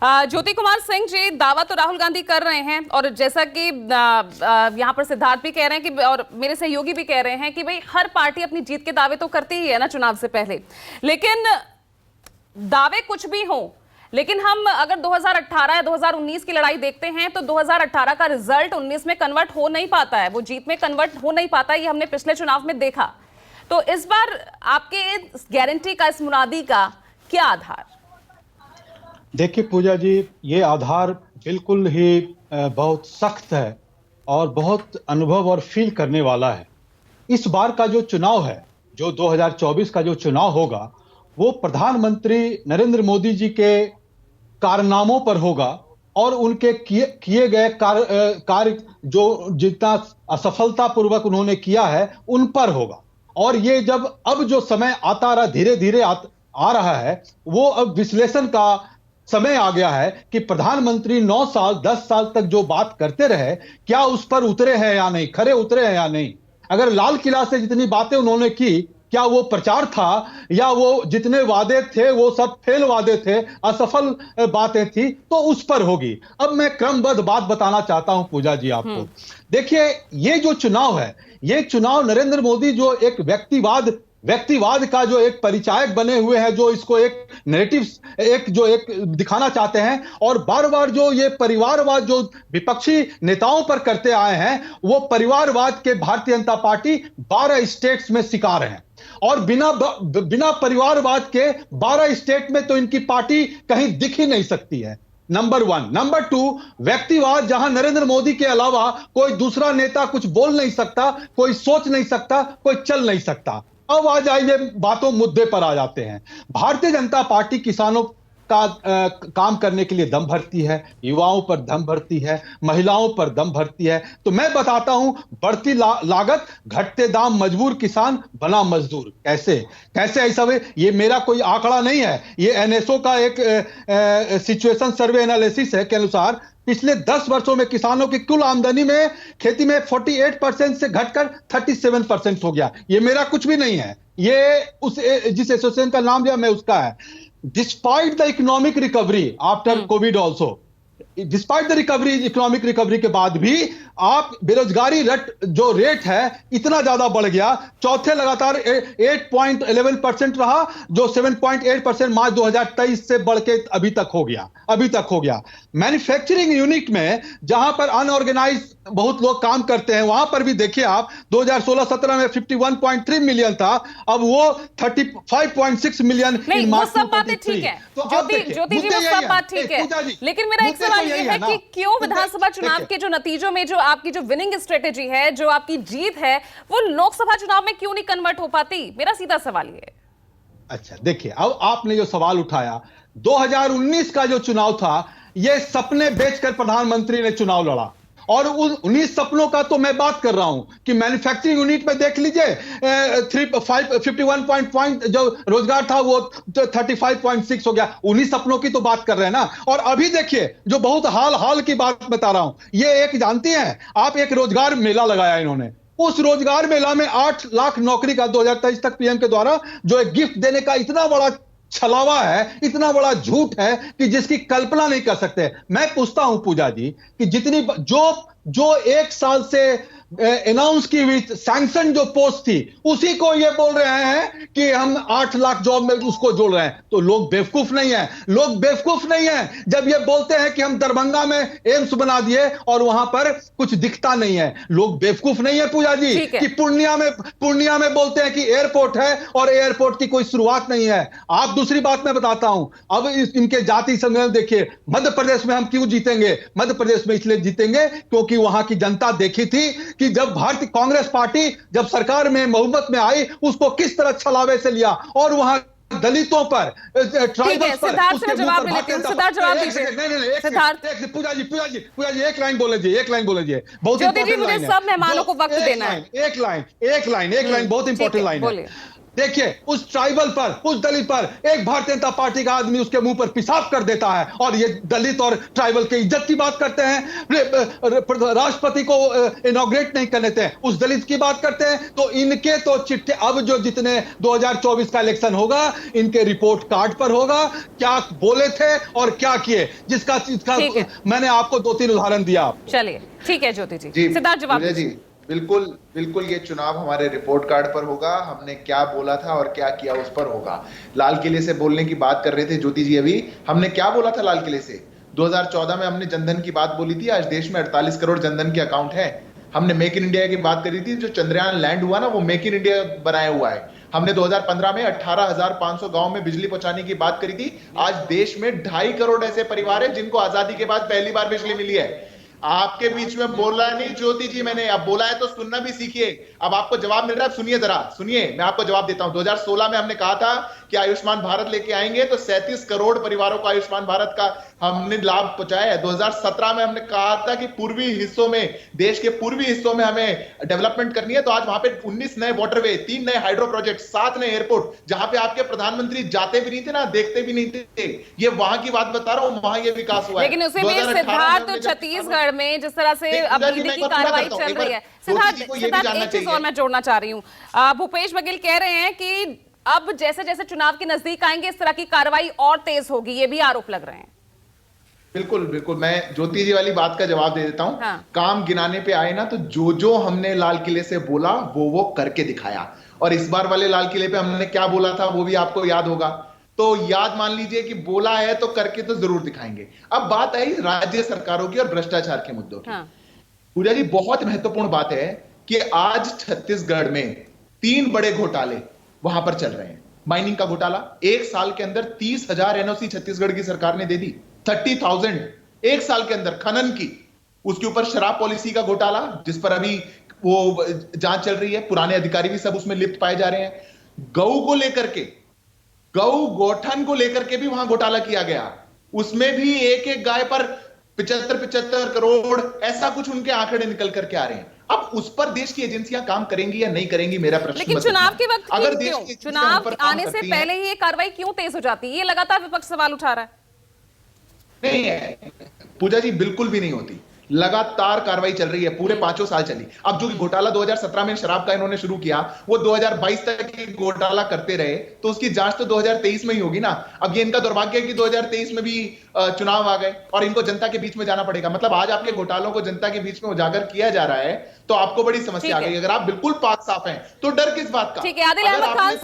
ज्योति कुमार सिंह जी, दावा तो राहुल गांधी कर रहे हैं और जैसा कि यहाँ पर सिद्धार्थ भी कह रहे हैं कि और मेरे सहयोगी भी कह रहे हैं कि भाई हर पार्टी अपनी जीत के दावे तो करती ही है ना चुनाव से पहले, लेकिन दावे कुछ भी हो, लेकिन हम अगर 2018 या 2019 की लड़ाई देखते हैं तो 2018 का रिजल्ट 19 में कन्वर्ट हो नहीं पाता है, वो जीत में कन्वर्ट हो नहीं पाता, ये हमने पिछले चुनाव में देखा। तो इस बार आपके इस गारंटी का, इस मुनादी का क्या आधार? देखिए पूजा जी, ये आधार बिल्कुल ही बहुत सख्त है और बहुत अनुभव और फील करने वाला है। इस बार का जो चुनाव है, जो 2024 का जो चुनाव होगा, वो प्रधानमंत्री नरेंद्र मोदी जी के कारनामों पर होगा और उनके किए गए कार्य जो जितना असफलतापूर्वक उन्होंने किया है उन पर होगा। और ये जब अब जो समय आता रहा, धीरे धीरे आ रहा है, वो अब विश्लेषण का समय आ गया है कि प्रधानमंत्री 9 साल 10 साल तक जो बात करते रहे, क्या उस पर उतरे हैं या नहीं, खरे उतरे हैं या नहीं। अगर लाल किला से जितनी बातें उन्होंने की, क्या वो प्रचार था या वो जितने वादे थे वो सब फेल वादे थे, असफल बातें थी, तो उस पर होगी। अब मैं क्रमबद्ध बात बताना चाहता हूं पूजा जी आपको। देखिए, ये जो चुनाव है, ये चुनाव नरेंद्र मोदी जो एक व्यक्तिवाद का जो एक परिचायक बने हुए हैं, जो इसको एक नैरेटिव एक दिखाना चाहते हैं, और बार बार जो ये परिवारवाद जो विपक्षी नेताओं पर करते आए हैं, वो परिवारवाद के भारतीय जनता पार्टी 12 स्टेट्स में शिकार है। और बिना परिवारवाद के 12 स्टेट में तो इनकी पार्टी कहीं दिख ही नहीं सकती है। नंबर 1। नंबर 2, व्यक्तिवाद, जहां नरेंद्र मोदी के अलावा कोई दूसरा नेता कुछ बोल नहीं सकता, कोई सोच नहीं सकता, कोई चल नहीं सकता। अब आ जाइए, बातों मुद्दे पर आ जाते हैं। भारतीय जनता पार्टी किसानों का काम करने के लिए दम भरती है, युवाओं पर दम भरती है, महिलाओं पर दम भरती है। तो मैं बताता हूं, बढ़ती लागत, घटते दाम, मजबूर किसान बना मजदूर। कैसे ऐसा हुए? ये मेरा कोई आंकड़ा नहीं है, ये एनएसओ का एक सिचुएशन सर्वे एनालिसिस है के अनुसार पिछले 10 वर्षों में किसानों की कुल आमदनी में खेती में 48% से घटकर 37% हो गया। ये मेरा कुछ भी नहीं है, ये जिस एसोसिएशन का नाम लिया मैं उसका है। Despite the economic recovery after Covid also, despite the economic recovery के बाद भी आप बेरोजगारी जो रेट है इतना ज्यादा बढ़ गया। चौथे लगातार 8.11% रहा, जो 7.8% मार्च 2023 से बढ़ के अभी तक हो गया। मैन्युफैक्चरिंग यूनिट में जहां पर अनऑर्गेनाइज बहुत लोग काम करते हैं, वहां पर भी देखिए आप, 2016-17 में 51.3 मिलियन था, अब वो 35.6 मिलियन। नहीं, वो सब बातें ठीक है ज्योति जी, वो सब बात ठीक है, लेकिन मेरा एक सवाल ये है कि क्यों विधानसभा चुनाव के जो नतीजों में जो आपकी जो विनिंग स्ट्रेटेजी है, जो आपकी जीत है, वो लोकसभा चुनाव में क्यों नहीं कन्वर्ट हो पाती? मेरा सीधा सवाल ये है। अच्छा, देखिए, अब आपने जो सवाल उठाया, 2019 का जो चुनाव था, ये सपने बेचकर प्रधानमंत्री ने चुनाव लड़ा, और उन्हीं सपनों का तो मैं बात कर रहा हूं कि मैन्युफैक्चरिंग यूनिट में देख लीजिए, 51 पॉइंट जो रोजगार था वो 35.6 हो गया। उन्हीं सपनों की तो बात कर रहे हैं ना। और अभी देखिए, जो बहुत हाल की बात बता रहा हूं, ये एक जानती हैं आप, एक रोजगार मेला लगाया इन्होंने। उस रोजगार मेला में 8 लाख नौकरी का 2023 तक पीएम के द्वारा जो एक गिफ्ट देने का इतना बड़ा छलावा है, इतना बड़ा झूठ है कि जिसकी कल्पना नहीं कर सकते। मैं पूछता हूं पूजा जी कि जितनी जो 1 साल से अनाउंस की हुई सैंक्शन जो पोस्ट थी, उसी को ये बोल रहे हैं कि हम 8 लाख जॉब में उसको जोड़ रहे हैं। तो लोग बेवकूफ नहीं है जब ये बोलते हैं कि हम दरभंगा में एम्स बना दिए और वहां पर कुछ दिखता नहीं है। लोग बेवकूफ नहीं है पूजा जी कि पूर्णिया में बोलते हैं कि एयरपोर्ट है और एयरपोर्ट की कोई शुरुआत नहीं है। आप दूसरी बात मैं बताता हूं, अब इनके जाति सम्मेलन देखिए, मध्य प्रदेश में हम क्यों जीतेंगे? मध्य प्रदेश में इसलिए जीतेंगे क्योंकि वहां की जनता देखी थी कि जब भारतीय कांग्रेस पार्टी जब सरकार में बहुमत में आई, उसको किस तरह छलावे से लिया, और वहां दलितों पर, ट्राइबल्स पर, उसके जवाब दीजिए। सिद्धार्थ, पूजा जी एक लाइन बोल लीजिए, बहुत ज्योति जी, मुझे सब मेहमानों को वक्त देना है। एक लाइन बहुत इंपॉर्टेंट लाइन है। देखिए उस ट्राइबल पर, उस दलित पर एक भारतीय जनता पार्टी का आदमी उसके मुंह पर पेशाब कर देता है और ये दलित और ट्राइबल की इज्जत की बात करते हैं। राष्ट्रपति को इनॉग्रेट नहीं करने देते हैं, उस दलित की बात करते हैं। तो इनके तो चिट्ठे अब जो जितने 2024 का इलेक्शन होगा इनके रिपोर्ट कार्ड पर होगा, क्या बोले थे और क्या किए, जिसका मैंने आपको 2-3 उदाहरण दिया। चलिए ठीक है ज्योति जी, जी सिद्धार्थ जवाब जी बिल्कुल बिल्कुल, ये चुनाव हमारे रिपोर्ट कार्ड पर होगा, हमने क्या बोला था और क्या किया उस पर होगा। लाल किले से बोलने की बात कर रहे थे ज्योति जी अभी, हमने क्या बोला था लाल किले से? 2014 में हमने जनधन की बात बोली थी, आज देश में 48 करोड़ जनधन के अकाउंट है। हमने मेक इन इंडिया की बात करी थी, जो चंद्रयान लैंड हुआ ना वो मेक इन इंडिया बनाया हुआ है। हमने 2015 में 18,500 गांव में बिजली पहुंचाने की बात करी थी, आज देश में 2.5 करोड़ ऐसे परिवार है जिनको आजादी के बाद पहली बार बिजली मिली है। आपके बीच में बोला नहीं ज्योति जी मैंने, अब बोला है तो सुनना भी सीखिए। अब आपको जवाब मिल रहा है, सुनिए जरा, सुनिए मैं आपको जवाब देता हूं। 2016 में हमने कहा था कि आयुष्मान भारत लेके आएंगे, तो 37 करोड़ परिवारों को आयुष्मान भारत का हमने लाभ पहुंचाया है। 2017 में हमने कहा था कि पूर्वी हिस्सों में, देश के पूर्वी हिस्सों में हमें डेवलपमेंट करनी है, तो आज वहां पे 19 नए वाटरवे, 3 नए हाइड्रो प्रोजेक्ट, 7 नए एयरपोर्ट, जहां पे आपके प्रधानमंत्री जाते भी नहीं थे ना, देखते भी नहीं थे, ये वहां की बात बता रहा हूं, वहां ये विकास हुआ है। लेकिन उसी में सिद्धार्थ छत्तीसगढ़ में जिस तरह से अब ईडी की कार्रवाई चल रही है, सिद्धार्थ एक चीज और मैं जोड़ना चाह रही हूं। भूपेश बघेल कह रहे हैं कि अब जैसे जैसे चुनाव के नजदीक आएंगे इस तरह की कार्रवाई और तेज होगी, ये भी आरोप लग रहे हैं। बिल्कुल बिल्कुल, मैं ज्योति जी वाली बात का जवाब दे देता हूं। हाँ। काम गिनाने पे आए ना, तो जो जो हमने लाल किले से बोला वो करके दिखाया। और इस बार वाले लाल किले पे हमने क्या बोला था वो भी आपको याद होगा, तो याद मान लीजिए कि बोला है तो करके तो जरूर दिखाएंगे। अब बात आई राज्य सरकारों की और भ्रष्टाचार के मुद्दों की। हाँ। पूजा जी बहुत महत्वपूर्ण बात है कि आज छत्तीसगढ़ में 3 बड़े घोटाले वहां पर चल रहे हैं। माइनिंग का घोटाला, 1 साल के अंदर 30,000 एनओसी छत्तीसगढ़ की सरकार ने दे दी, 30,000 1 साल के अंदर खनन की। उसके ऊपर शराब पॉलिसी का घोटाला, जिस पर अभी वो जांच चल रही है, पुराने अधिकारी भी सब उसमें लिप्त पाए जा रहे हैं। गऊ को लेकर के, गऊ गोठन को लेकर के भी वहां घोटाला किया गया, उसमें भी एक एक गाय पर 75 करोड़ ऐसा कुछ उनके आंकड़े निकल करके आ रहे हैं। अब उस पर देश की एजेंसियां काम करेंगी या नहीं करेंगी, मेरा प्रश्न। लेकिन चुनाव के वक्त अगर क्यों? चुनाव आने से पहले ही ये कार्रवाई क्यों तेज हो जाती है? ये लगातार विपक्ष सवाल उठा रहा है। नहीं है पूजा जी, बिल्कुल भी नहीं होती। लगातार कार्रवाई चल रही है, पूरे 5 साल चली। अब जो घोटाला 2017 में शराब का इन्होंने शुरू किया, वो 2022 तक ही घोटाला करते रहे, तो उसकी जांच तो 2023 में ही होगी ना। अब ये इनका दुर्भाग्य है कि 2023 में भी चुनाव आ गए और इनको जनता के बीच में जाना पड़ेगा। मतलब आज आपके घोटालों को जनता के बीच में उजागर किया जा रहा है, तो आपको बड़ी समस्या आ गई। अगर आप बिल्कुल पाक साफ हैं तो डर किस बात का? ठीक है, आदिल अहमद खान